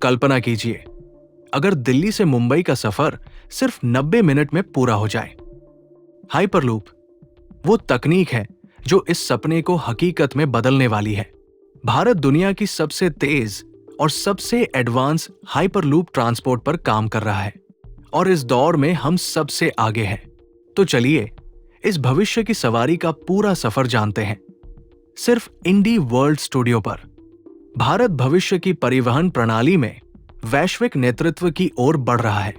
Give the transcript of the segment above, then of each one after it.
कल्पना कीजिए, अगर दिल्ली से मुंबई का सफर सिर्फ 90 मिनट में पूरा हो जाए। हाइपरलूप वो तकनीक है जो इस सपने को हकीकत में बदलने वाली है। भारत दुनिया की सबसे तेज और सबसे एडवांस हाइपरलूप ट्रांसपोर्ट पर काम कर रहा है और इस दौर में हम सबसे आगे हैं। तो चलिए इस भविष्य की सवारी का पूरा सफर जानते हैं, सिर्फ इंडी वर्ल्ड स्टूडियो पर। भारत भविष्य की परिवहन प्रणाली में वैश्विक नेतृत्व की ओर बढ़ रहा है।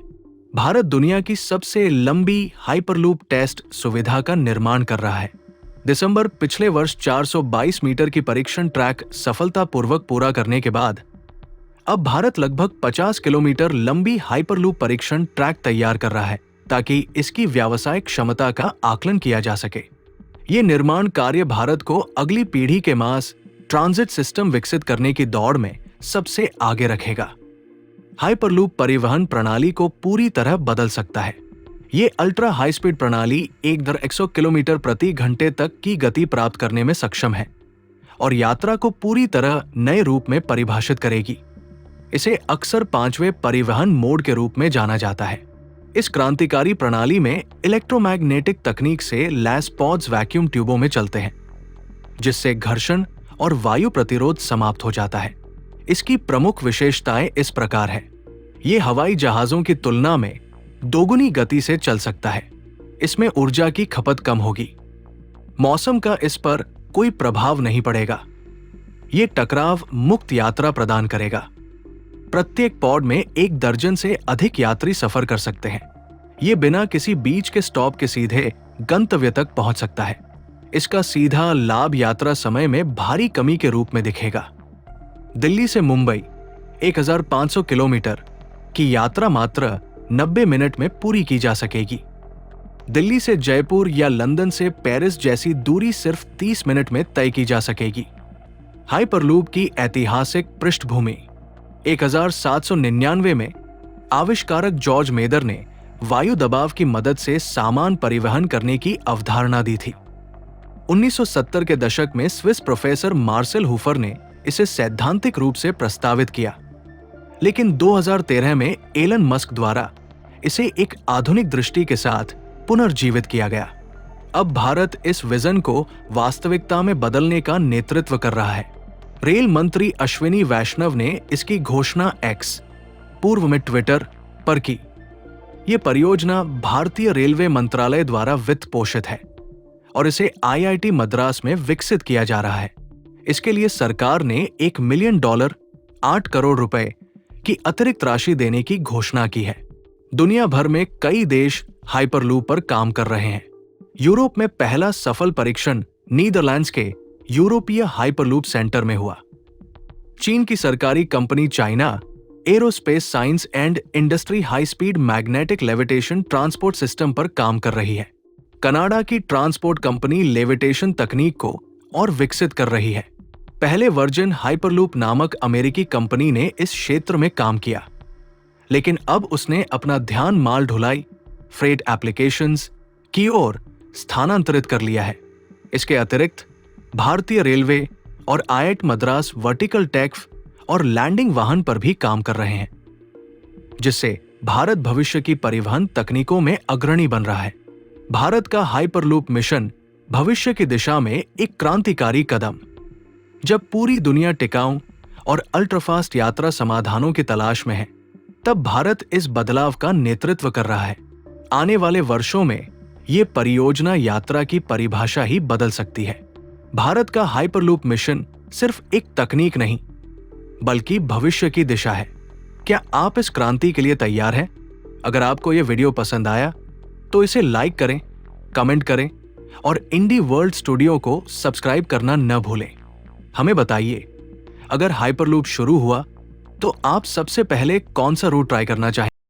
भारत दुनिया की सबसे लंबी हाइपरलूप टेस्ट सुविधा का निर्माण कर रहा है। दिसंबर पिछले वर्ष 422 मीटर की परीक्षण ट्रैक सफलतापूर्वक पूरा करने के बाद अब भारत लगभग 50 किलोमीटर लंबी हाइपरलूप परीक्षण ट्रैक तैयार कर रहा है ताकि इसकी व्यावसायिक क्षमता का आकलन किया जा सके। ये निर्माण कार्य भारत को अगली पीढ़ी के मास ट्रांजिट सिस्टम विकसित करने की दौड़ में सबसे आगे रखेगा। हाइपरलूप परिवहन प्रणाली को पूरी तरह बदल सकता है। ये अल्ट्रा हाई स्पीड प्रणाली 100 किलोमीटर प्रति घंटे तक की गति प्राप्त करने में सक्षम है और यात्रा को पूरी तरह नए रूप में परिभाषित करेगी। इसे अक्सर 5वें परिवहन मोड के रूप में जाना जाता है। इस क्रांतिकारी प्रणाली में इलेक्ट्रोमैग्नेटिक तकनीक से लैस पॉड्स वैक्यूम ट्यूबों में चलते हैं, जिससे घर्षण और वायु प्रतिरोध समाप्त हो जाता है। इसकी प्रमुख विशेषताएं इस प्रकार है। ये हवाई जहाजों की तुलना में दोगुनी गति से चल सकता है। इसमें ऊर्जा की खपत कम होगी। मौसम का इस पर कोई प्रभाव नहीं पड़ेगा। ये टकराव मुक्त यात्रा प्रदान करेगा। प्रत्येक पॉड में 1 दर्जन से अधिक यात्री सफर कर सकते हैं। ये बिना किसी बीच के स्टॉप के सीधे गंतव्य तक पहुंच सकता है। इसका सीधा लाभ यात्रा समय में भारी कमी के रूप में दिखेगा। दिल्ली से मुंबई 1500 किलोमीटर की यात्रा मात्र 90 मिनट में पूरी की जा सकेगी। दिल्ली से जयपुर या लंदन से पेरिस जैसी दूरी सिर्फ 30 मिनट में तय की जा सकेगी। हाइपरलूप की ऐतिहासिक पृष्ठभूमि 1799 में आविष्कारक जॉर्ज मेदर ने वायु दबाव की मदद से सामान परिवहन करने की अवधारणा दी थी। 1970 के दशक में स्विस प्रोफेसर मार्सेल हुफर ने इसे सैद्धांतिक रूप से प्रस्तावित किया, लेकिन 2013 में एलन मस्क द्वारा इसे एक आधुनिक दृष्टि के साथ पुनर्जीवित किया गया। अब भारत इस विजन को वास्तविकता में बदलने का नेतृत्व कर रहा है। रेल मंत्री अश्विनी वैष्णव ने इसकी घोषणा एक्स, पूर्व में ट्विटर, पर की। यह परियोजना भारतीय रेलवे मंत्रालय द्वारा वित्त पोषित है और इसे IIT मद्रास में विकसित किया जा रहा है। इसके लिए सरकार ने $1 मिलियन 8 करोड़ रुपए की अतिरिक्त राशि देने की घोषणा की है। दुनिया भर में कई देश हाइपरलूप पर काम कर रहे हैं। यूरोप में पहला सफल परीक्षण नीदरलैंड्स के यूरोपीय हाइपरलूप सेंटर में हुआ। चीन की सरकारी company China aerospace science and industry high speed magnetic levitation transport system पर काम कर रही है। कनाडा की ट्रांसपोर्ट कंपनी लेविटेशन तकनीक को और विकसित कर रही है। पहले वर्जिन हाइपरलूप नामक अमेरिकी कंपनी ने इस क्षेत्र में काम किया, लेकिन अब उसने अपना ध्यान माल ढुलाई, फ्रेट एप्लीकेशंस की ओर स्थानांतरित कर लिया है। इसके अतिरिक्त भारतीय रेलवे और IIT मद्रास वर्टिकल टैक्फ और लैंडिंग वाहन पर भी काम कर रहे हैं, जिससे भारत भविष्य की परिवहन तकनीकों में अग्रणी बन रहा है। भारत का हाइपरलूप मिशन भविष्य की दिशा में एक क्रांतिकारी कदम। जब पूरी दुनिया टिकाऊ और अल्ट्राफास्ट यात्रा समाधानों की तलाश में है, तब भारत इस बदलाव का नेतृत्व कर रहा है। आने वाले वर्षों में ये परियोजना यात्रा की परिभाषा ही बदल सकती है। भारत का हाइपरलूप मिशन सिर्फ एक तकनीक नहीं, बल्कि भविष्य की दिशा है। क्या आप इस क्रांति के लिए तैयार हैं? अगर आपको यह वीडियो पसंद आया तो इसे लाइक करें, कमेंट करें और इंडी वर्ल्ड स्टूडियो को सब्सक्राइब करना न भूलें। हमें बताइए, अगर हाइपरलूप शुरू हुआ तो आप सबसे पहले कौन सा रूट ट्राई करना चाहेंगे?